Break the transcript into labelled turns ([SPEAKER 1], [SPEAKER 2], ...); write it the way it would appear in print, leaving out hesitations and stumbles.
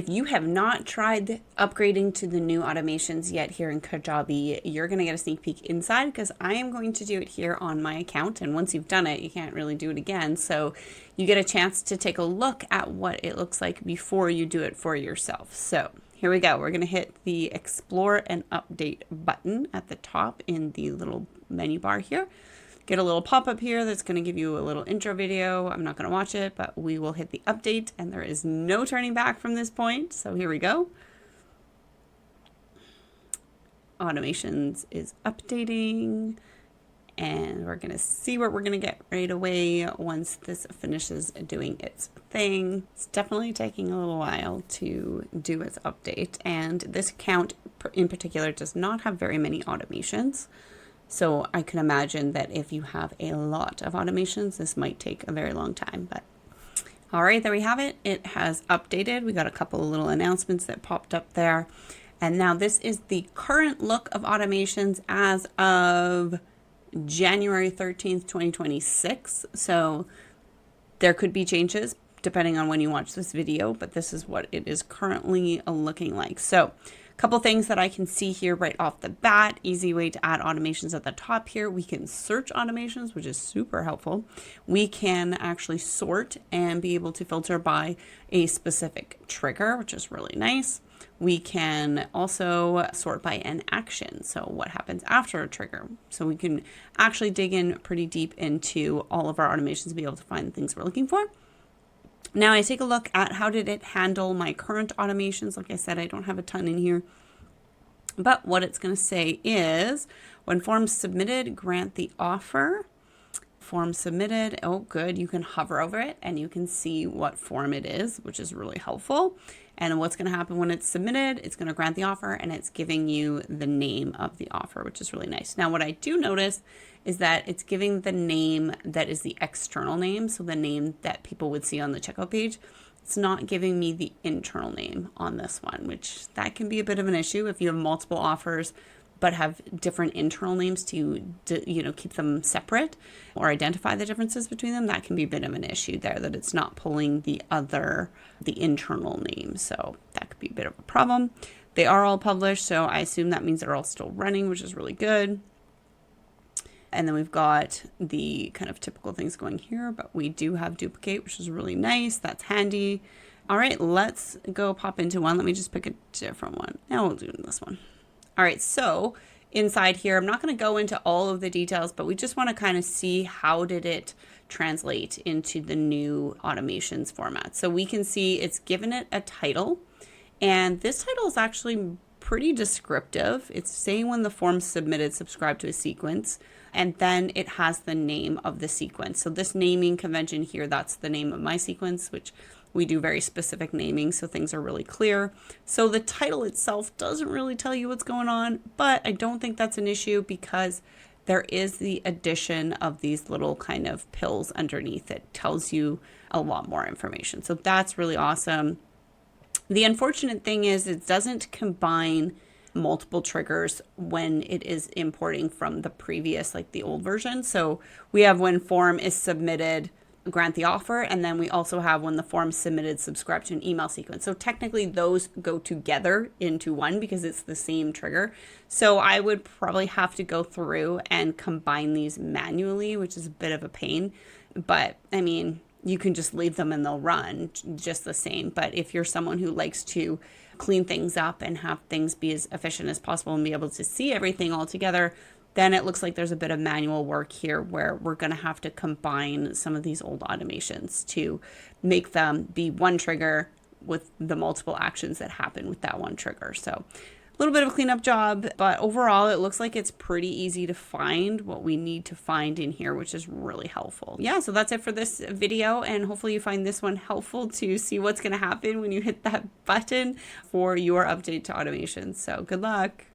[SPEAKER 1] If you have not tried upgrading to the new automations yet here in Kajabi, you're going to get a sneak peek inside because I am going to do it here on my account. And once you've done it, you can't really do it again. So you get a chance to take a look at what it looks like before you do it for yourself. So here we go. We're going to hit the Explore and Update button at the top in the little menu bar here. Get a little pop-up here that's going to give you a little intro video. I'm not going to watch it, but we will hit the update and there is no turning back from this point. So here we go. Automations is updating and we're going to see what we're going to get right away once this finishes doing its thing. It's definitely taking a little while to do its update, and this account in particular does not have very many automations. So I can imagine that if you have a lot of automations, this might take a very long time. But all right, there we have it. It has updated. We got a couple of little announcements that popped up there. And now this is the current look of automations as of January 13th, 2026. So there could be changes depending on when you watch this video, but this is what it is currently looking like. So couple things that I can see here right off the bat. Easy way to add automations at the top here. We can search automations, which is super helpful. We can actually sort and be able to filter by a specific trigger, which is really nice. We can also sort by an action. So what happens after a trigger. So we can actually dig in pretty deep into all of our automations to be able to find the things we're looking for. Now I take a look at how did it handle my current automations. Like I said, I don't have a ton in here, but what it's going to say is when forms submitted, grant the offer. Form submitted. Oh, good. You can hover over it and you can see what form it is, which is really helpful. And what's going to happen when it's submitted, it's going to grant the offer and it's giving you the name of the offer, which is really nice. Now, what I do notice is that it's giving the name that is the external name. So the name that people would see on the checkout page. It's not giving me the internal name on this one, which that can be a bit of an issue if you have multiple offers but have different internal names to keep them separate or identify the differences between them. That can be a bit of an issue there, that it's not pulling the internal name. So that could be a bit of a problem. They are all published, so I assume that means they're all still running, which is really good. And then we've got the kind of typical things going here, but we do have duplicate, which is really nice. That's handy. All right, let's go pop into one. Let me just pick a different one. Now we'll do this one. All right, so inside here, I'm not going to go into all of the details, but we just want to kind of see how did it translate into the new automations format. So we can see it's given it a title, and this title is actually pretty descriptive. It's saying when the form's submitted, subscribe to a sequence, and then it has the name of the sequence. So this naming convention here, that's the name of my sequence, which we do very specific naming, so things are really clear. So the title itself doesn't really tell you what's going on, but I don't think that's an issue because there is the addition of these little kind of pills underneath that tells you a lot more information. So that's really awesome. The unfortunate thing is it doesn't combine multiple triggers when it is importing from the previous, like the old version. So we have when form is submitted, grant the offer, and then we also have when the form submitted, subscribe to an email sequence. So technically those go together into one because it's the same trigger. So I would probably have to go through and combine these manually, which is a bit of a pain, but I mean, you can just leave them and they'll run just the same. But if you're someone who likes to clean things up and have things be as efficient as possible and be able to see everything all together, then it looks like there's a bit of manual work here where we're going to have to combine some of these old automations to make them be one trigger with the multiple actions that happen with that one trigger. So a little bit of a cleanup job, but overall it looks like it's pretty easy to find what we need to find in here, which is really helpful. Yeah, so that's it for this video, and hopefully you find this one helpful to see what's going to happen when you hit that button for your update to automation. So good luck.